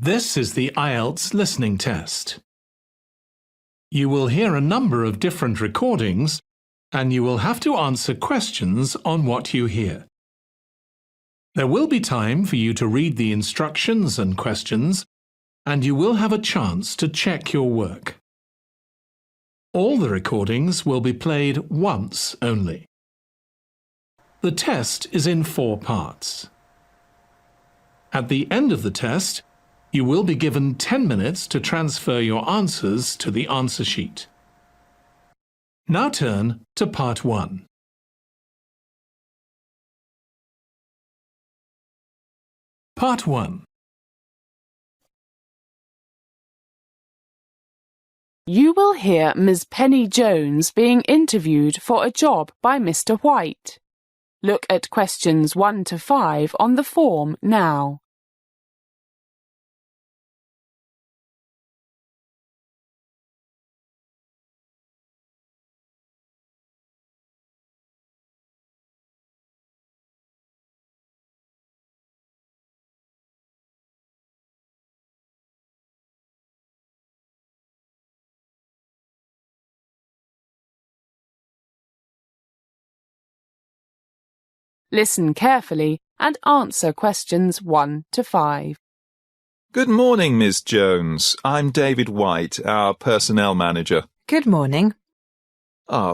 This is the Ielts listening test. You will hear a number of different recordings and you will have to answer questions on what you hear. There will be time for you to read the instructions and questions, and you will have a chance to check your work. All the recordings will be played once only. The test is in 4 parts. At the end of the test, you will be given 10 minutes to transfer your answers to the answer sheet. Now turn to Part 1. Part 1. You will hear Ms. Penny Jones being interviewed for a job by Mr. White. Look at questions 1 to 5 on the form now. Listen carefully and answer questions 1 to 5. Good morning, Miss Jones. I'm David White, our personnel manager. Good morning.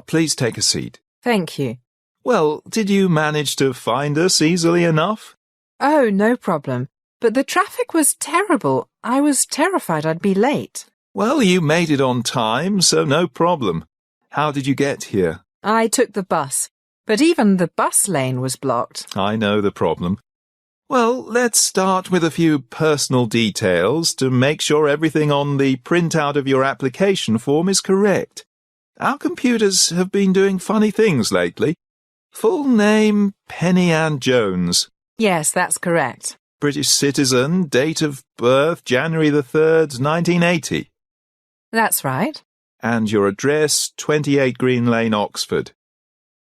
Please take a seat. Thank you. Well, did you manage to find us easily enough? Oh, no problem. But the traffic was terrible. I was terrified I'd be late. Well, you made it on time, so no problem. How did you get here? I took the bus, but even the bus lane was blocked. I know the problem. Well, let's start with a few personal details to make sure everything on the printout of your application form is correct. Our computers have been doing funny things lately. Full name, Penny Ann Jones. Yes, that's correct. British citizen, date of birth, January the 3rd, 1980. That's right. And your address, 28 Green Lane, Oxford.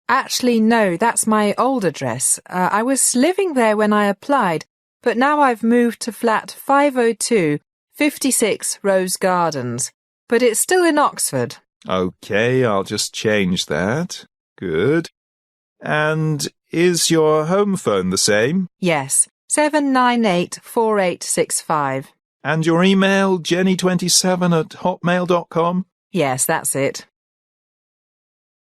Actually, no, that's my old address. I was living there when I applied, but now I've moved to flat 502, 56 Rose Gardens. But it's still in Oxford. OK, I'll just change that. Good. And is your home phone the same? Yes, 7984865. And your email, jenny27@hotmail.com? Yes, that's it.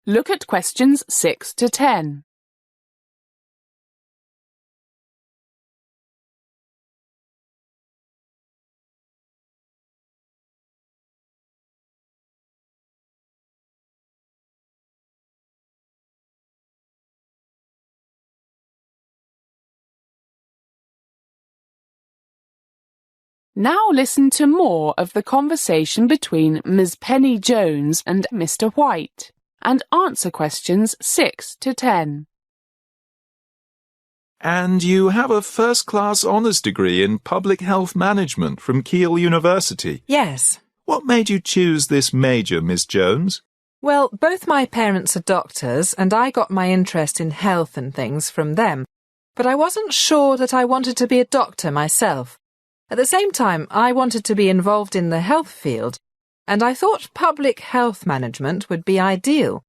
Look at questions 6 to 10. Now listen to more of the conversation between Ms. Penny Jones and Mr. White, and answer questions 6 to 10. And you have a first-class honours degree in public health management from Keele University. Yes. What made you choose this major, Miss Jones? Well, both my parents are doctors, and I got my interest in health and things from them. But I wasn't sure that I wanted to be a doctor myself. At the same time, I wanted to be involved in the health field, and I thought public health management would be ideal.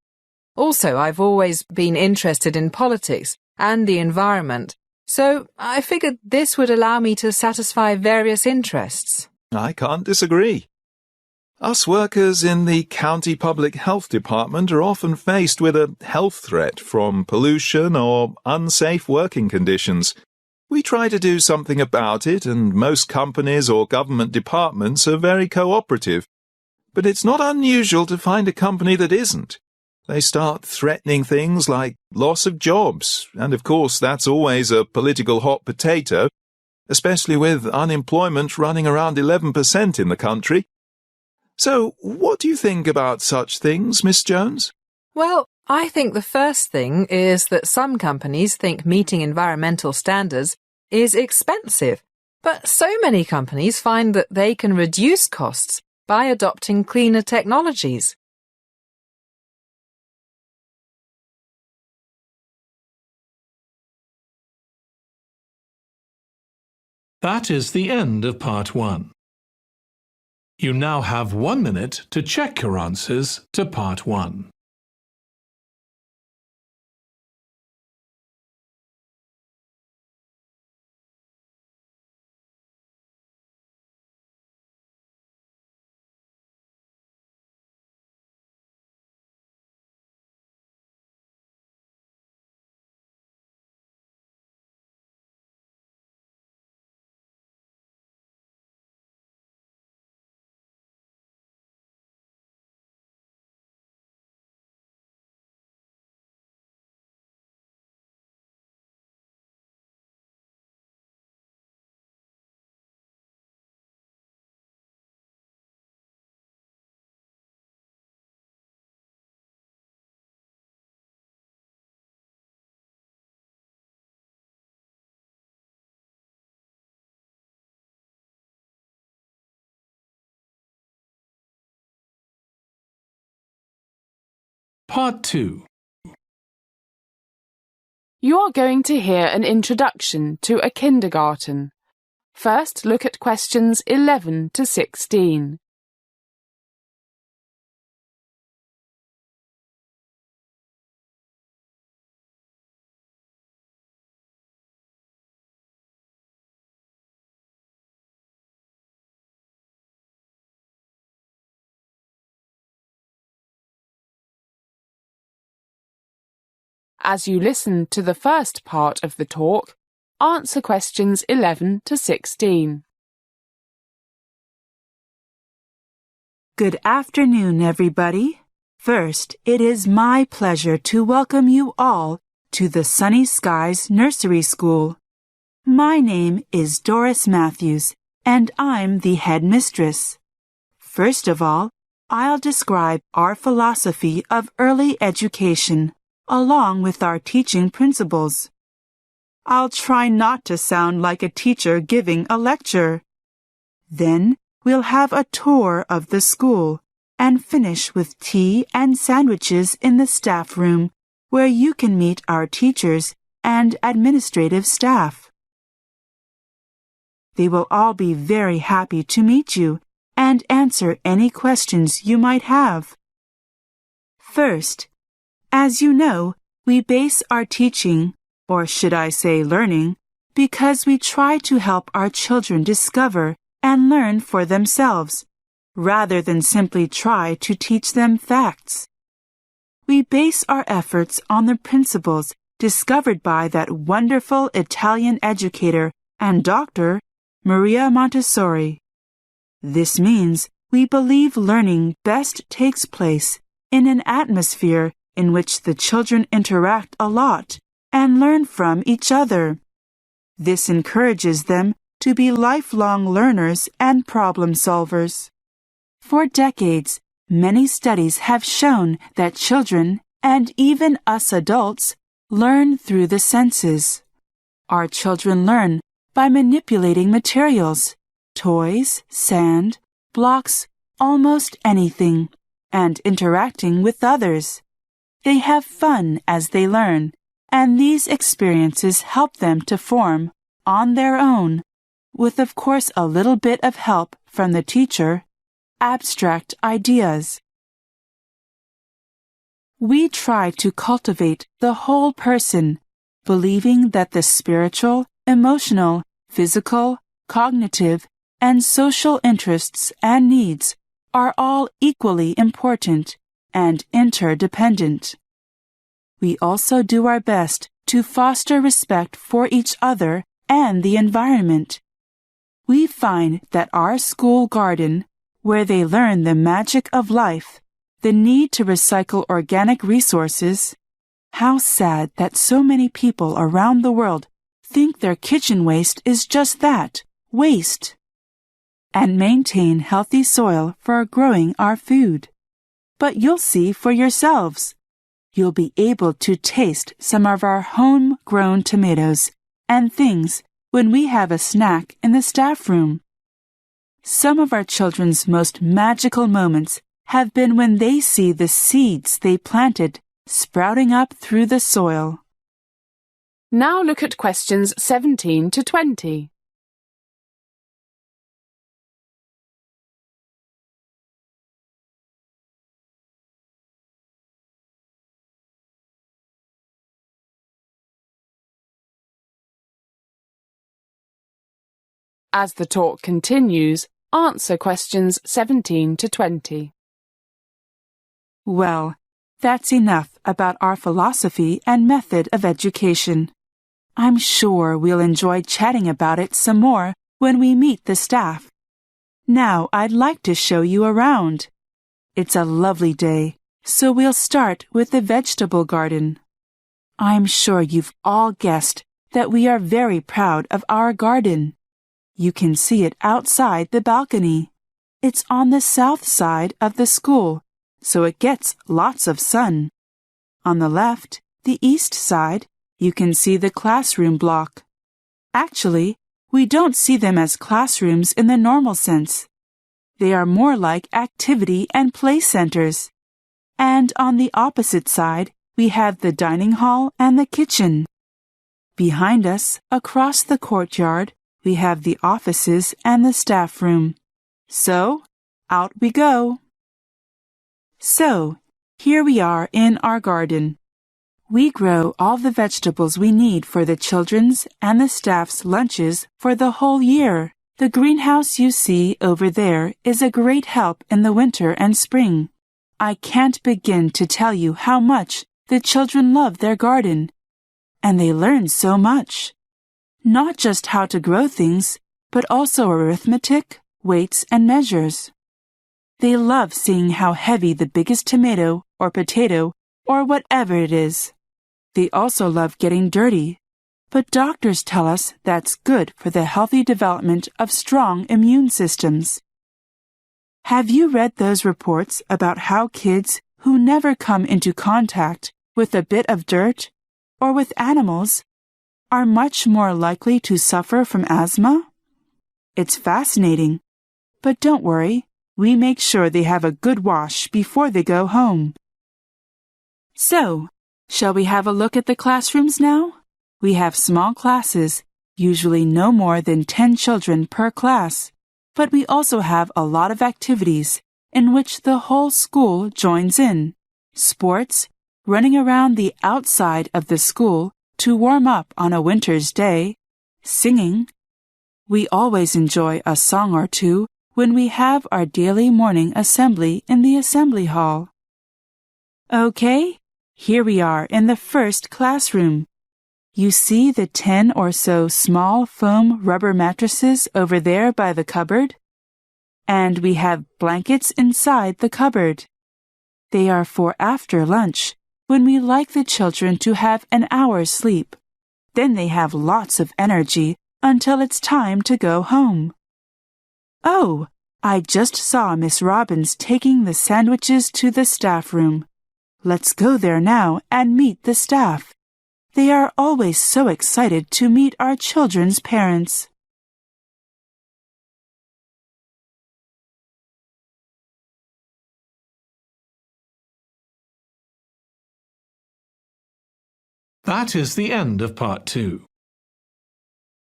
Also, I've always been interested in politics and the environment, so I figured this would allow me to satisfy various interests. I can't disagree. Us workers in the county public health department are often faced with a health threat from pollution or unsafe working conditions. We try to do something about it, and most companies or government departments are very cooperative. But it's not unusual to find a company that isn't. They start threatening things like loss of jobs, and of course that's always a political hot potato, especially with unemployment running around 11% in the country. So, what do you think about such things, Miss Jones? Well, I think the first thing is that some companies think meeting environmental standards is expensive, but so many companies find that they can reduce costs by adopting cleaner technologies. That is the end of part 1. You now have 1 minute to check your answers to part 1. Part 2. You are going to hear an introduction to a kindergarten. First, look at questions 11 to 16. As you listen to the first part of the talk, answer questions 11 to 16. Good afternoon, everybody. First, it is my pleasure to welcome you all to the Sunny Skies Nursery School. My name is Doris Matthews, and I'm the headmistress. First of all, I'll describe our philosophy of early education, along with our teaching principles. I'll try not to sound like a teacher giving a lecture. Then we'll have a tour of the school and finish with tea and sandwiches in the staff room, where you can meet our teachers and administrative staff. They will all be very happy to meet you and answer any questions you might have. First, as you know, we base our teaching, or should I say learning, because we try to help our children discover and learn for themselves, rather than simply try to teach them facts. We base our efforts on the principles discovered by that wonderful Italian educator and doctor, Maria Montessori. This means we believe learning best takes place in an atmosphere in which the children interact a lot and learn from each other. This encourages them to be lifelong learners and problem solvers. For decades, many studies have shown that children, and even us adults, learn through the senses. Our children learn by manipulating materials, toys, sand, blocks, almost anything, and interacting with others. They have fun as they learn, and these experiences help them to form, on their own, with of course a little bit of help from the teacher, abstract ideas. We try to cultivate the whole person, believing that the spiritual, emotional, physical, cognitive, and social interests and needs are all equally important and interdependent. We also do our best to foster respect for each other and the environment. We find that our school garden, where they learn the magic of life, the need to recycle organic resources. How sad that so many people around the world think their kitchen waste is just that, waste. And maintain healthy soil for growing our food. But you'll see for yourselves. You'll be able to taste some of our home-grown tomatoes and things when we have a snack in the staff room. Some of our children's most magical moments have been when they see the seeds they planted sprouting up through the soil. Now look at questions 17 to 20. As the talk continues, answer questions 17 to 20. Well, that's enough about our philosophy and method of education. I'm sure we'll enjoy chatting about it some more when we meet the staff. Now I'd like to show you around. It's a lovely day, so we'll start with the vegetable garden. I'm sure you've all guessed that we are very proud of our garden. You can see it outside the balcony. It's on the south side of the school, so it gets lots of sun. On the left, the east side, you can see the classroom block. Actually, we don't see them as classrooms in the normal sense. They are more like activity and play centers. And on the opposite side, we have the dining hall and the kitchen. Behind us, across the courtyard, we have the offices and the staff room. So, out we go. So, here we are in our garden. We grow all the vegetables we need for the children's and the staff's lunches for the whole year. The greenhouse you see over there is a great help in the winter and spring. I can't begin to tell you how much the children love their garden. And they learn so much. Not just how to grow things, but also arithmetic, weights, and measures. They love seeing how heavy the biggest tomato or potato or whatever it is. They also love getting dirty, but doctors tell us that's good for the healthy development of strong immune systems. Have you read those reports about how kids who never come into contact with a bit of dirt or with animals are much more likely to suffer from asthma? It's fascinating, but don't worry, we make sure they have a good wash before they go home. So, shall we have a look at the classrooms now? We have small classes, usually no more than 10 children per class, but we also have a lot of activities in which the whole school joins in. Sports, running around the outside of the school to warm up on a winter's day, singing. We always enjoy a song or two when we have our daily morning assembly in the assembly hall. Okay, here we are in the first classroom. You see the 10 or so small foam rubber mattresses over there by the cupboard? And we have blankets inside the cupboard. They are for after lunch, when we like the children to have an hour's sleep. Then they have lots of energy until it's time to go home. Oh, I just saw Miss Robbins taking the sandwiches to the staff room. Let's go there now and meet the staff. They are always so excited to meet our children's parents. That is the end of part 2.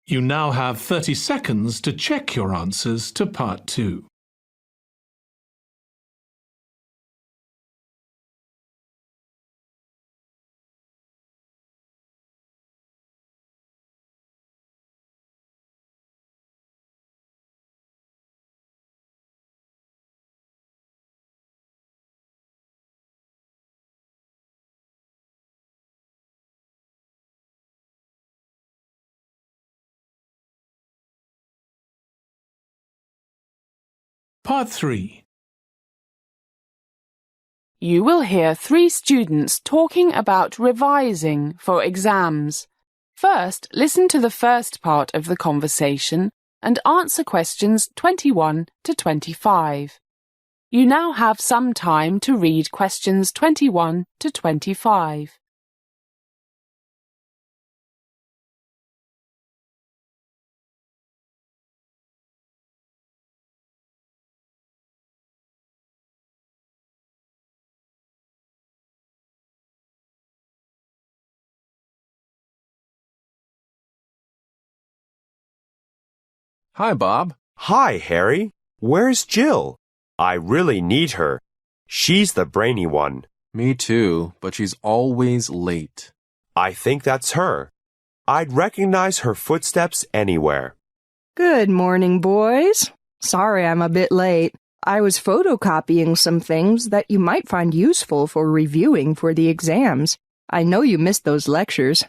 You now have 30 seconds to check your answers to part 2. Part 3. You will hear 3 students talking about revising for exams. First, listen to the first part of the conversation and answer questions 21 to 25. You now have some time to read questions 21 to 25. Hi, Bob. Hi, Harry. Where's Jill? I really need her. She's the brainy one. Me too, but she's always late. I think that's her. I'd recognize her footsteps anywhere. Good morning, boys. Sorry I'm a bit late. I was photocopying some things that you might find useful for reviewing for the exams. I know you missed those lectures.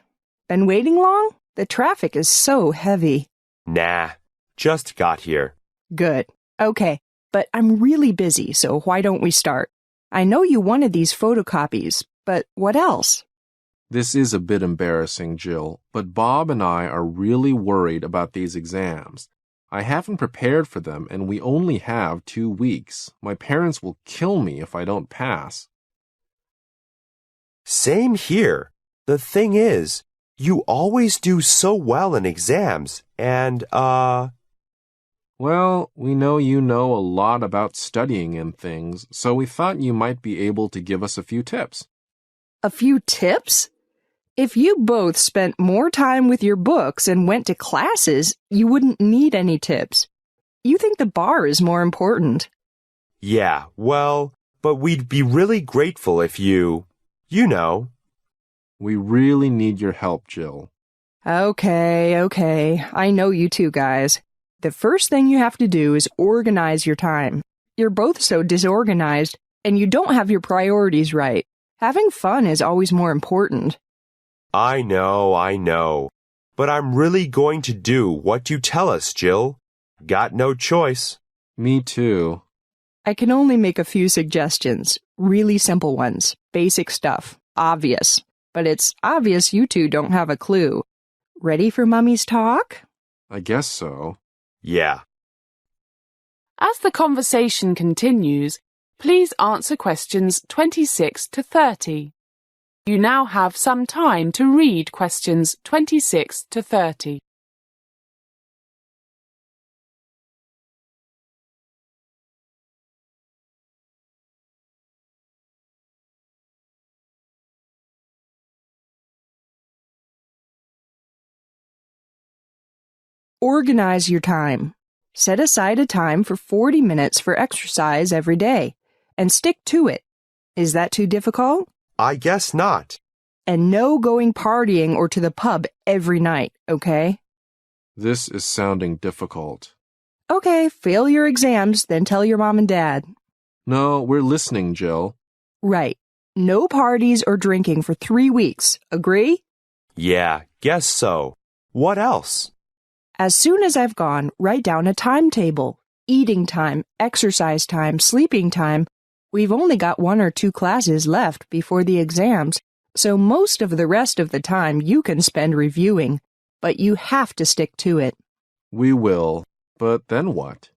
Been waiting long? The traffic is so heavy. Nah, just got here. Good. Okay, but I'm really busy, so why don't we start? I know you wanted these photocopies, but what else? This is a bit embarrassing, Jill, but Bob and I are really worried about these exams. I haven't prepared for them, and we only have 2 weeks. My parents will kill me if I don't pass. Same here. The thing is, you always do so well in exams, and, Well, we know you know a lot about studying and things, so we thought you might be able to give us a few tips. A few tips? If you both spent more time with your books and went to classes, you wouldn't need any tips. You think the bar is more important. yeah, well, but we'd be really grateful if you know. We really need your help, Jill. Okay. I know you two guys. The first thing you have to do is organize your time. You're both so disorganized, and you don't have your priorities right. Having fun is always more important. I know. But I'm really going to do what you tell us, Jill. Got no choice. Me too. I can only make a few suggestions. Really simple ones. Basic stuff. Obvious. But it's obvious you two don't have a clue. Ready for Mummy's talk? I guess so. Yeah. As the conversation continues, please answer questions 26 to 30. You now have some time to read questions 26 to 30. Organize your time. Set aside a time for 40 minutes for exercise every day, and stick to it. Is that too difficult? I guess not. And no going partying or to the pub every night, okay? This is sounding difficult. Okay, fail your exams, then tell your mom and dad. No, we're listening, Jill. Right. No parties or drinking for 3 weeks. Agree? Yeah, guess so. What else? As soon as I've gone, write down a timetable. Eating time, exercise time, sleeping time. We've only got 1 or 2 classes left before the exams, so most of the rest of the time you can spend reviewing, but you have to stick to it. We will, but then what?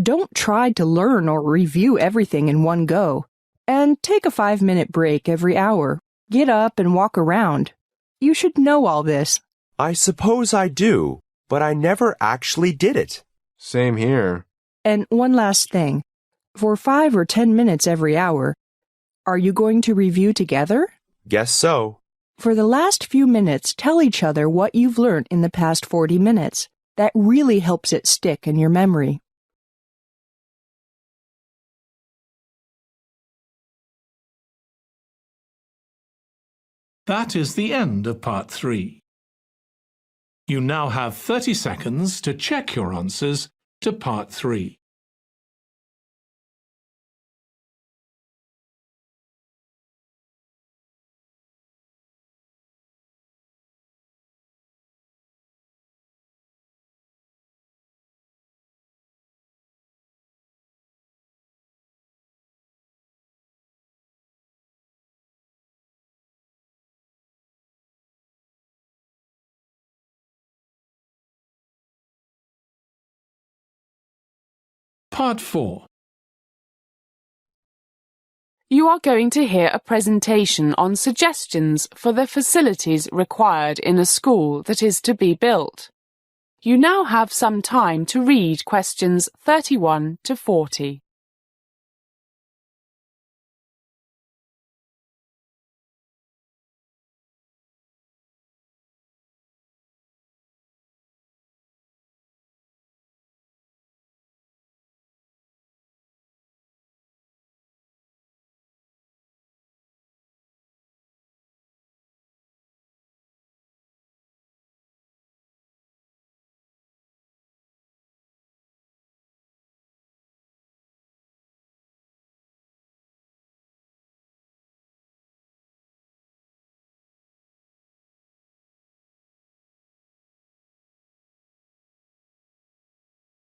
Don't try to learn or review everything in one go. And take a 5-minute break every hour. Get up and walk around. You should know all this. I suppose I do, but I never actually did it. Same here. And one last thing. For 5 or 10 minutes every hour, are you going to review together? Guess so. For the last few minutes, tell each other what you've learned in the past 40 minutes. That really helps it stick in your memory. That is the end of part 3. You now have 30 seconds to check your answers to part 3. Part 4. You are going to hear a presentation on suggestions for the facilities required in a school that is to be built. You now have some time to read questions 31 to 40.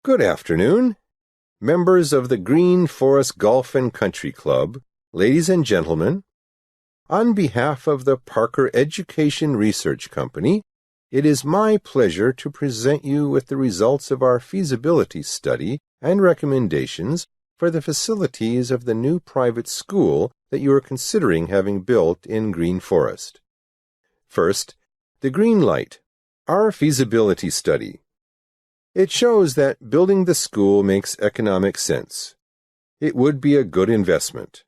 Good afternoon. Members of the Green Forest Golf and Country Club, ladies and gentlemen, on behalf of the Parker Education Research Company, it is my pleasure to present you with the results of our feasibility study and recommendations for the facilities of the new private school that you are considering having built in Green Forest. First, the green light, our feasibility study. It shows that building the school makes economic sense. It would be a good investment.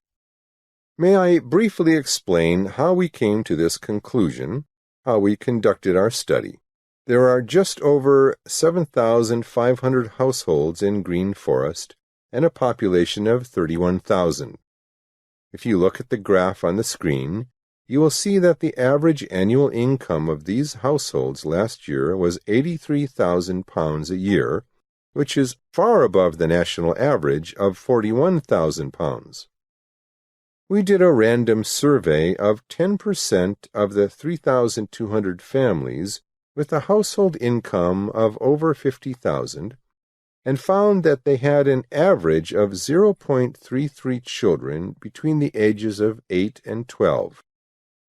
May I briefly explain how we came to this conclusion, how we conducted our study? There are just over 7,500 households in Green Forest and a population of 31,000. If you look at the graph on the screen, you will see that the average annual income of these households last year was £83,000 a year, which is far above the national average of £41,000. We did a random survey of 10% of the 3,200 families with a household income of over $50,000 and found that they had an average of 0.33 children between the ages of 8 and 12.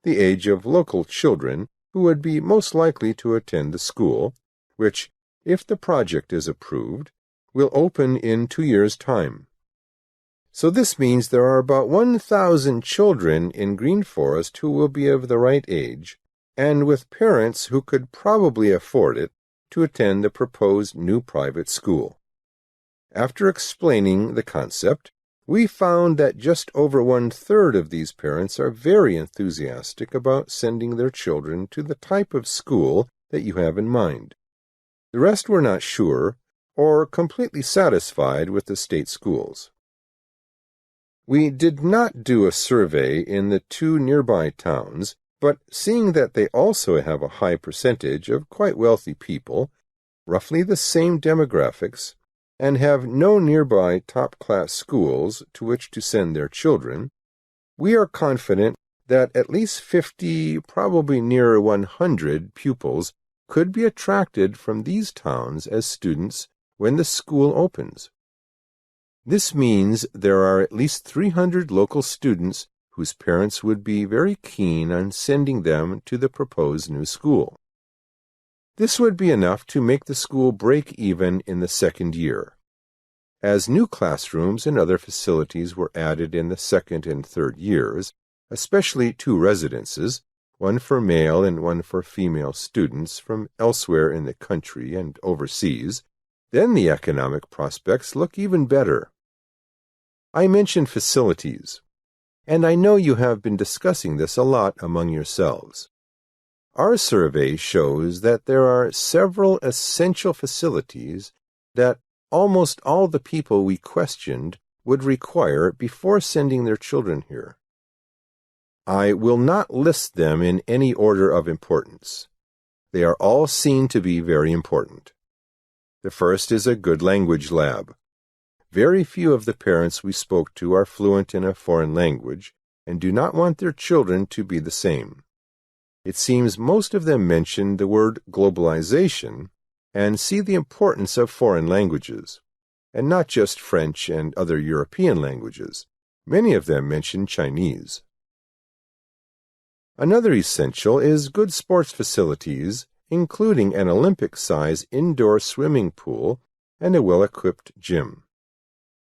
The age of local children who would be most likely to attend the school, which, if the project is approved, will open in 2 years' time. So this means there are about 1,000 children in Green Forest who will be of the right age, and with parents who could probably afford it, to attend the proposed new private school. After explaining the concept, we found that just over 1/3 of these parents are very enthusiastic about sending their children to the type of school that you have in mind. The rest were not sure or completely satisfied with the state schools. We did not do a survey in the 2 nearby towns, but seeing that they also have a high percentage of quite wealthy people, roughly the same demographics, and have no nearby top-class schools to which to send their children, we are confident that at least 50, probably near 100 pupils could be attracted from these towns as students when the school opens. This means there are at least 300 local students whose parents would be very keen on sending them to the proposed new school. This would be enough to make the school break even in the second year. As new classrooms and other facilities were added in the second and third years, especially 2 residences, one for male and one for female students from elsewhere in the country and overseas, then the economic prospects look even better. I mentioned facilities, and I know you have been discussing this a lot among yourselves. Our survey shows that there are several essential facilities that almost all the people we questioned would require before sending their children here. I will not list them in any order of importance. They are all seen to be very important. The first is a good language lab. Very few of the parents we spoke to are fluent in a foreign language and do not want their children to be the same. It seems most of them mention the word globalization and see the importance of foreign languages, and not just French and other European languages. Many of them mention Chinese. Another essential is good sports facilities, including an Olympic-size indoor swimming pool and a well-equipped gym.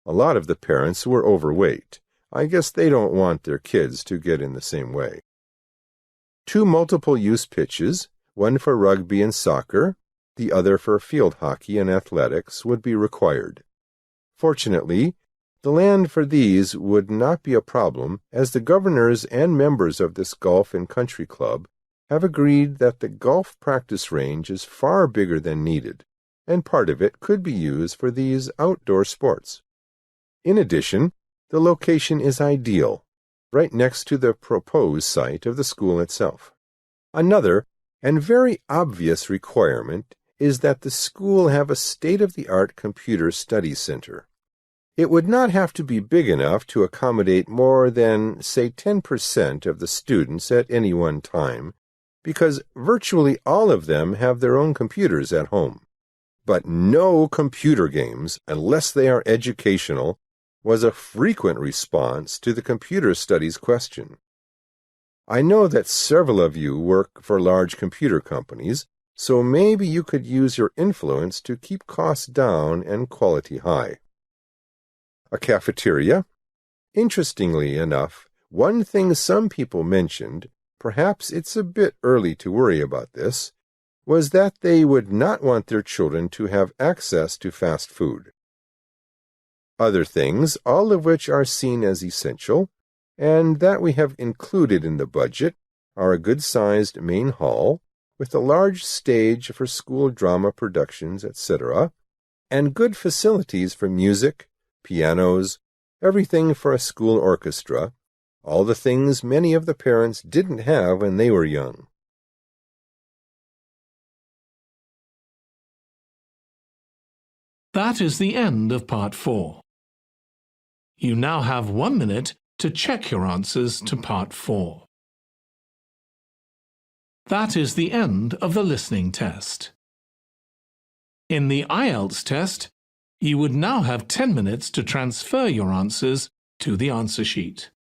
A lot of the parents were overweight. I guess they don't want their kids to get in the same way. 2 multiple-use pitches, one for rugby and soccer, the other for field hockey and athletics, would be required. Fortunately, the land for these would not be a problem, as the governors and members of this golf and country club have agreed that the golf practice range is far bigger than needed, and part of it could be used for these outdoor sports. In addition, the location is ideal, right next to the proposed site of the school itself. Another, and very obvious requirement, is that the school have a state-of-the-art computer study center. It would not have to be big enough to accommodate more than, say, 10% of the students at any one time, because virtually all of them have their own computers at home. but no computer games unless they are educational was a frequent response to the computer studies question. I know that several of you work for large computer companies, so maybe you could use your influence to keep costs down and quality high. A cafeteria? Interestingly enough, one thing some people mentioned, perhaps it's a bit early to worry about this, was that they would not want their children to have access to fast food. Other things, all of which are seen as essential, and that we have included in the budget, are a good-sized main hall, with a large stage for school drama productions, etc., and good facilities for music, pianos, everything for a school orchestra, all the things many of the parents didn't have when they were young. That is the end of Part 4. You now have 1 minute to check your answers to Part 4. That is the end of the listening test. In the Ielts test, you would now have 10 minutes to transfer your answers to the answer sheet.